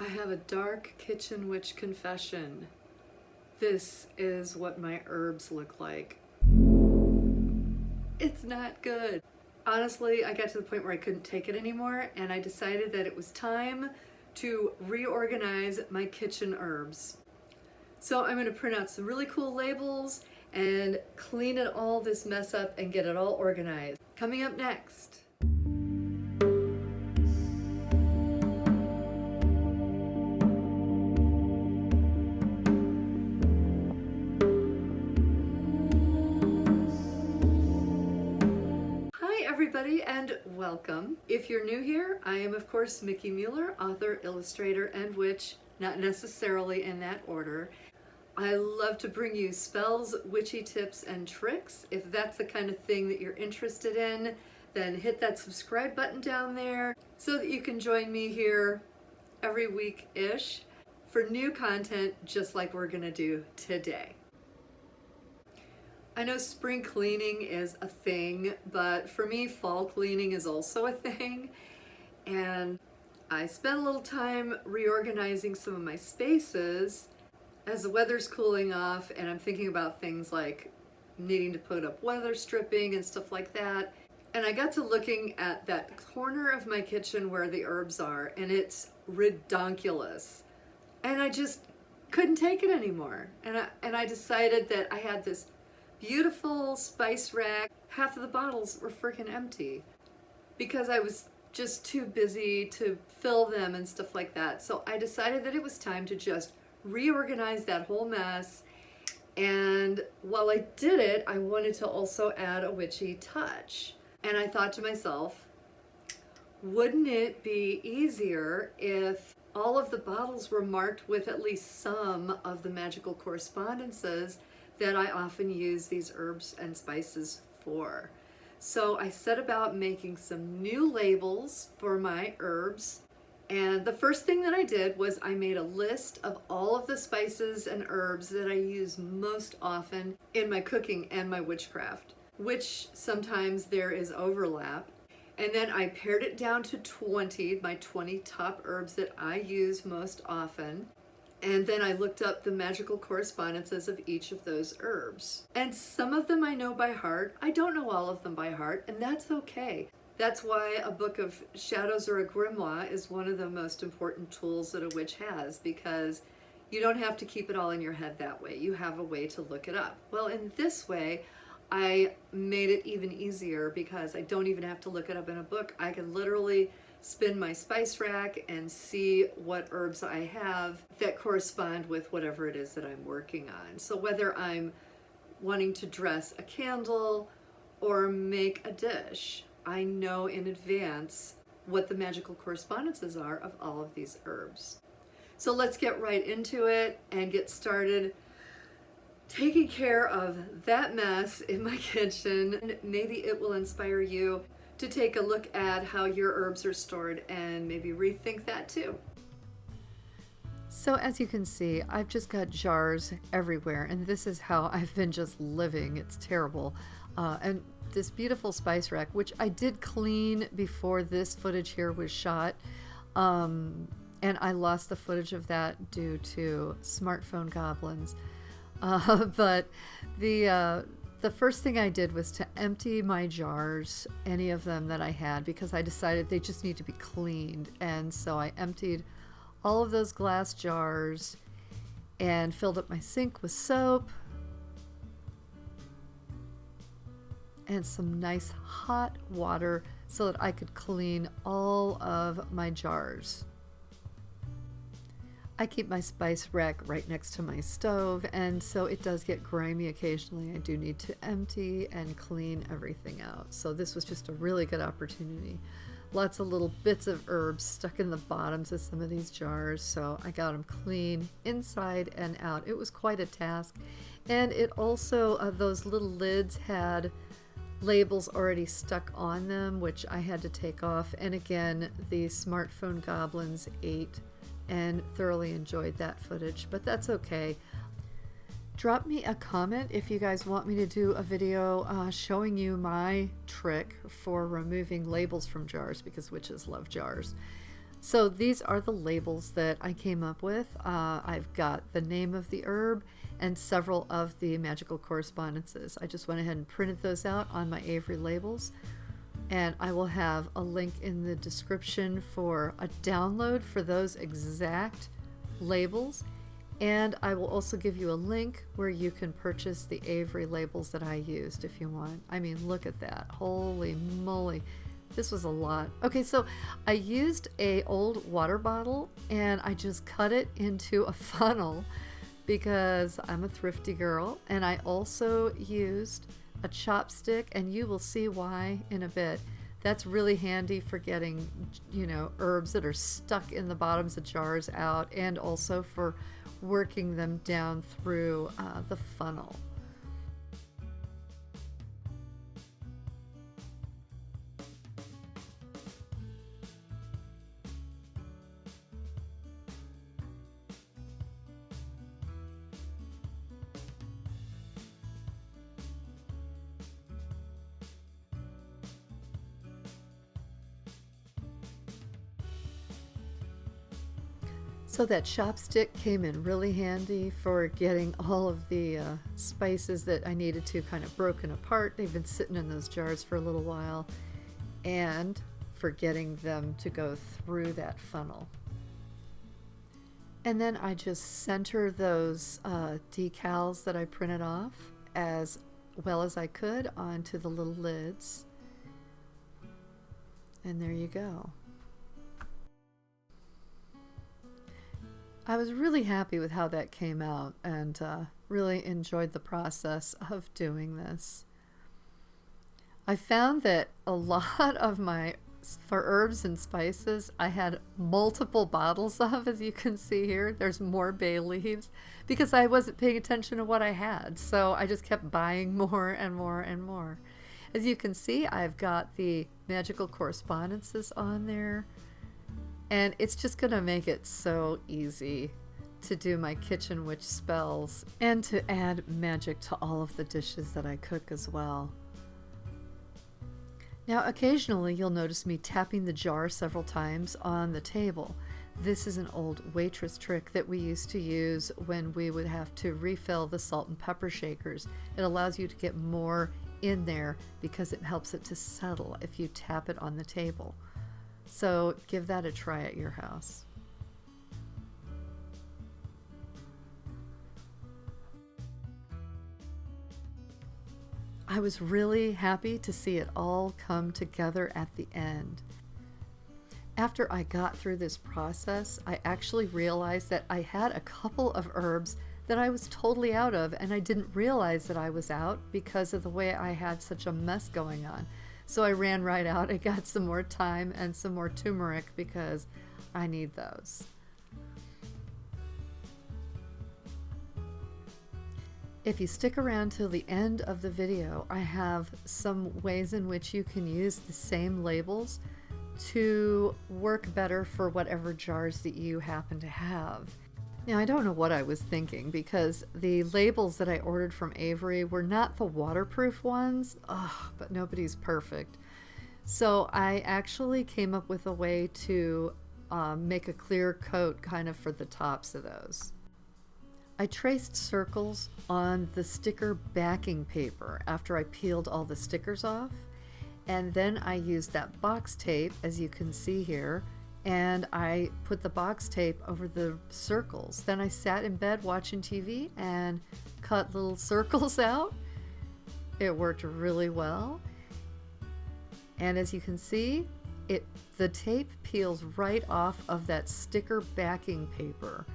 I have a dark kitchen witch confession. This is what my herbs look like. It's not good. Honestly, I got to the point where I couldn't take it anymore, and I decided that it was time to reorganize my kitchen herbs. So I'm going to print out some really cool labels and clean it all this mess up and get it all organized. Coming up next. Everybody, and welcome. If you're new here, I am of course Mickie Mueller, author, illustrator, and witch, not necessarily in that order. I love to bring you spells, witchy tips, and tricks. If that's the kind of thing that you're interested in, then hit that subscribe button down there so that you can join me here every week-ish for new content just like we're gonna do today. I know spring cleaning is a thing, but for me, fall cleaning is also a thing. And I spent a little time reorganizing some of my spaces as the weather's cooling off, and I'm thinking about things like needing to put up weather stripping and stuff like that. And I got to looking at that corner of my kitchen where the herbs are, and it's redonkulous. And I just couldn't take it anymore. And I decided that I had this beautiful spice rack. Half of the bottles were freaking empty because I was just too busy to fill them and stuff like that. So I decided that it was time to just reorganize that whole mess. And while I did it, I wanted to also add a witchy touch. And I thought to myself, wouldn't it be easier if all of the bottles were marked with at least some of the magical correspondences that I often use these herbs and spices for? So I set about making some new labels for my herbs. And the first thing that I did was I made a list of all of the spices and herbs that I use most often in my cooking and my witchcraft, which sometimes there is overlap. And then I pared it down to 20, my 20 top herbs that I use most often. And then I looked up the magical correspondences of each of those herbs. And some of them I know by heart. I don't know all of them by heart, and that's okay. That's why a book of shadows or a grimoire is one of the most important tools that a witch has, because you don't have to keep it all in your head that way. You have a way to look it up. Well, in this way, I made it even easier because I don't even have to look it up in a book. I can literally spin my spice rack and see what herbs I have that correspond with whatever it is that I'm working on. So whether I'm wanting to dress a candle or make a dish, I know in advance what the magical correspondences are of all of these herbs. So let's get right into it and get started taking care of that mess in my kitchen. And maybe it will inspire you to take a look at how your herbs are stored and maybe rethink that too. So as you can see, I've just got jars everywhere, and this is how I've been just living. It's terrible. And this beautiful spice rack, which I did clean before this footage here was shot, and I lost the footage of that due to smartphone goblins. But the first thing I did was to empty my jars, any of them that I had, because I decided they just need to be cleaned. And so I emptied all of those glass jars and filled up my sink with soap and some nice hot water so that I could clean all of my jars. I keep my spice rack right next to my stove, and so it does get grimy occasionally. I do need to empty and clean everything out. So this was just a really good opportunity. Lots of little bits of herbs stuck in the bottoms of some of these jars, so I got them clean inside and out. It was quite a task. And it also, those little lids had labels already stuck on them, which I had to take off. And again, the smartphone goblins ate and thoroughly enjoyed that footage, but that's okay. Drop me a comment if you guys want me to do a video showing you my trick for removing labels from jars, because witches love jars. So these are the labels that I came up with. I've got the name of the herb and several of the magical correspondences. I just went ahead and printed those out on my Avery labels, and I will have a link in the description for a download for those exact labels, and I will also give you a link where you can purchase the Avery labels that I used if you want. I mean, look at that. Holy moly. This was a lot. Okay, so I used a old water bottle and I just cut it into a funnel because I'm a thrifty girl, and I also used a chopstick, and you will see why in a bit. That's really handy for getting, you know, herbs that are stuck in the bottoms of jars out, and also for working them down through the funnel. So that chopstick came in really handy for getting all of the spices that I needed to kind of broken apart. They've been sitting in those jars for a little while, and for getting them to go through that funnel. And then I just center those decals that I printed off as well as I could onto the little lids. And there you go. I was really happy with how that came out, and really enjoyed the process of doing this. I found that a lot of for herbs and spices, I had multiple bottles of, as you can see here. There's more bay leaves because I wasn't paying attention to what I had. So I just kept buying more and more and more. As you can see, I've got the magical correspondences on there. And it's just going to make it so easy to do my kitchen witch spells and to add magic to all of the dishes that I cook as well. Now, occasionally you'll notice me tapping the jar several times on the table. This is an old waitress trick that we used to use when we would have to refill the salt and pepper shakers. It allows you to get more in there because it helps it to settle if you tap it on the table. So give that a try at your house. I was really happy to see it all come together at the end. After I got through this process, I actually realized that I had a couple of herbs that I was totally out of, and I didn't realize that I was out because of the way I had such a mess going on. So I ran right out and got some more thyme and some more turmeric because I need those. If you stick around till the end of the video, I have some ways in which you can use the same labels to work better for whatever jars that you happen to have. Now, I don't know what I was thinking because the labels that I ordered from Avery were not the waterproof ones. But nobody's perfect. So I actually came up with a way to make a clear coat kind of for the tops of those. I traced circles on the sticker backing paper after I peeled all the stickers off. And then I used that box tape, as you can see here, and I put the box tape over the circles. Then I sat in bed watching TV and cut little circles out. It worked really well. And as you can see, the tape peels right off of that sticker backing paper.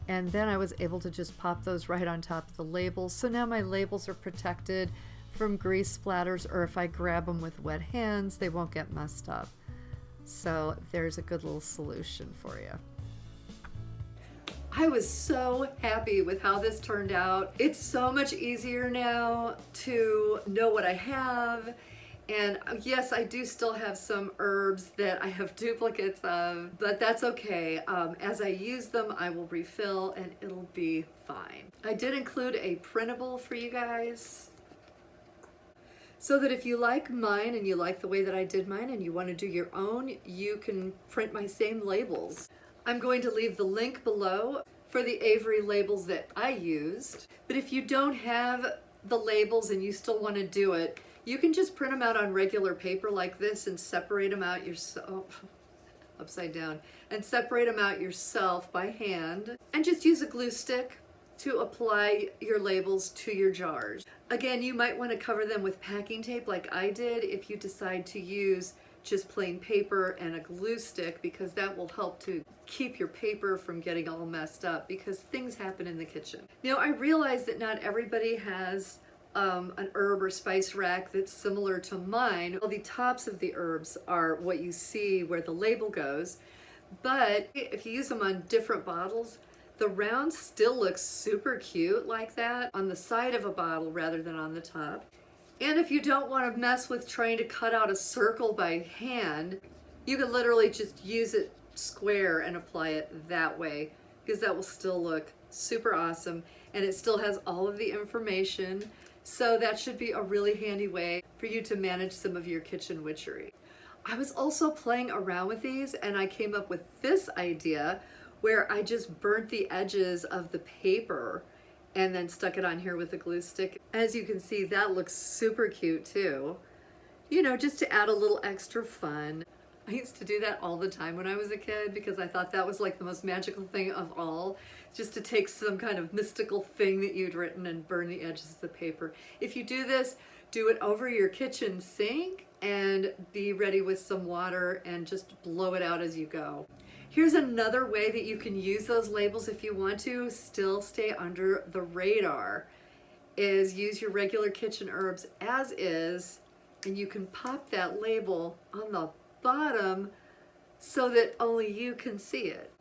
And then I was able to just pop those right on top of the labels. So now my labels are protected from grease splatters, or if I grab them with wet hands, they won't get messed up. So there's a good little solution for you. I was so happy with how this turned out. It's so much easier now to know what I have. And yes, I do still have some herbs that I have duplicates of, but that's okay. As I use them, I will refill and it'll be fine. I did include a printable for you guys. so that if you like mine and you like the way that I did mine and you want to do your own, you can print my same labels. I'm going to leave the link below for the Avery labels that I used. But if you don't have the labels and you still want to do it, you can just print them out on regular paper like this and separate them out yourself, upside down, and separate them out yourself by hand, and just use a glue stick to apply your labels to your jars. Again, you might want to cover them with packing tape like I did if you decide to use just plain paper and a glue stick, because that will help to keep your paper from getting all messed up, because things happen in the kitchen. Now, I realize that not everybody has an herb or spice rack that's similar to mine. Well, the tops of the herbs are what you see where the label goes, but if you use them on different bottles, the round still looks super cute like that on the side of a bottle rather than on the top. And if you don't want to mess with trying to cut out a circle by hand, you can literally just use it square and apply it that way, because that will still look super awesome and it still has all of the information. So that should be a really handy way for you to manage some of your kitchen witchery. I was also playing around with these and I came up with this idea where I just burnt the edges of the paper and then stuck it on here with a glue stick. As you can see, that looks super cute too. You know, just to add a little extra fun. I used to do that all the time when I was a kid because I thought that was like the most magical thing of all, just to take some kind of mystical thing that you'd written and burn the edges of the paper. If you do this, do it over your kitchen sink and be ready with some water and just blow it out as you go. Here's another way that you can use those labels if you want to still stay under the radar, is use your regular kitchen herbs as is, and you can pop that label on the bottom so that only you can see it,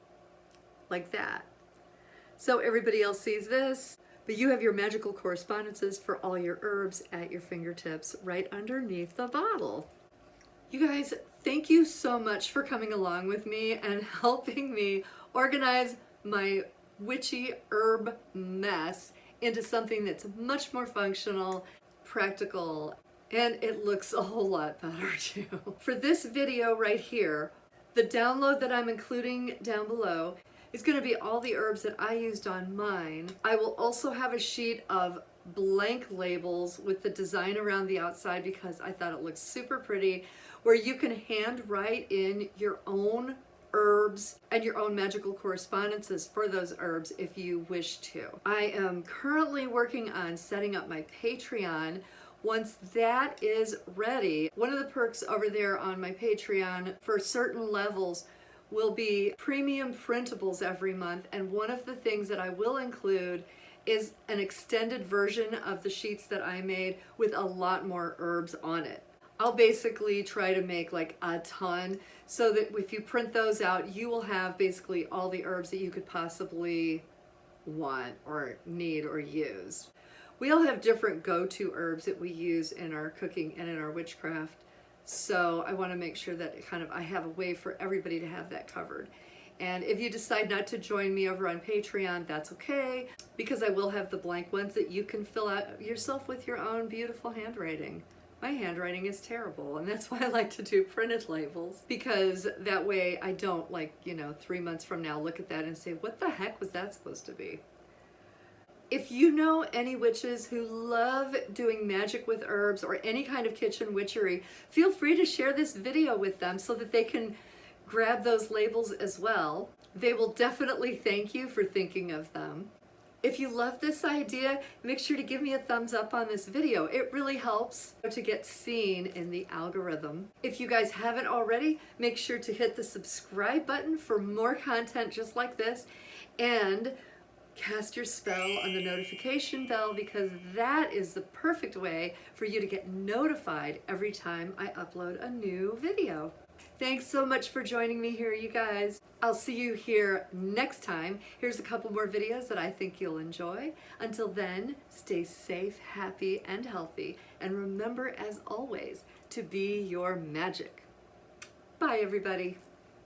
like that. So everybody else sees this, but you have your magical correspondences for all your herbs at your fingertips right underneath the bottle. You guys, thank you so much for coming along with me and helping me organize my witchy herb mess into something that's much more functional, practical, and it looks a whole lot better too. For this video right here, the download that I'm including down below is going to be all the herbs that I used on mine. I will also have a sheet of blank labels with the design around the outside because I thought it looked super pretty, where you can hand write in your own herbs and your own magical correspondences for those herbs if you wish to. I am currently working on setting up my Patreon. Once that is ready, one of the perks over there on my Patreon for certain levels will be premium printables every month, and one of the things that I will include is an extended version of the sheets that I made with a lot more herbs on it. I'll basically try to make like a ton so that if you print those out, you will have basically all the herbs that you could possibly want or need or use. We all have different go-to herbs that we use in our cooking and in our witchcraft. So I want to make sure that I have a way for everybody to have that covered. And if you decide not to join me over on Patreon, that's okay, because I will have the blank ones that you can fill out yourself with your own beautiful handwriting. My handwriting is terrible, and that's why I like to do printed labels, because that way I don't, 3 months from now look at that and say, what the heck was that supposed to be? If you know any witches who love doing magic with herbs or any kind of kitchen witchery, feel free to share this video with them so that they can grab those labels as well. They will definitely thank you for thinking of them. If you love this idea, make sure to give me a thumbs up on this video. It really helps to get seen in the algorithm. If you guys haven't already, make sure to hit the subscribe button for more content just like this, and cast your spell on the notification bell, because that is the perfect way for you to get notified every time I upload a new video. Thanks so much for joining me here, you guys. I'll see you here next time. Here's a couple more videos that I think you'll enjoy. Until then, stay safe, happy, and healthy. And remember, as always, to be your magic. Bye, everybody.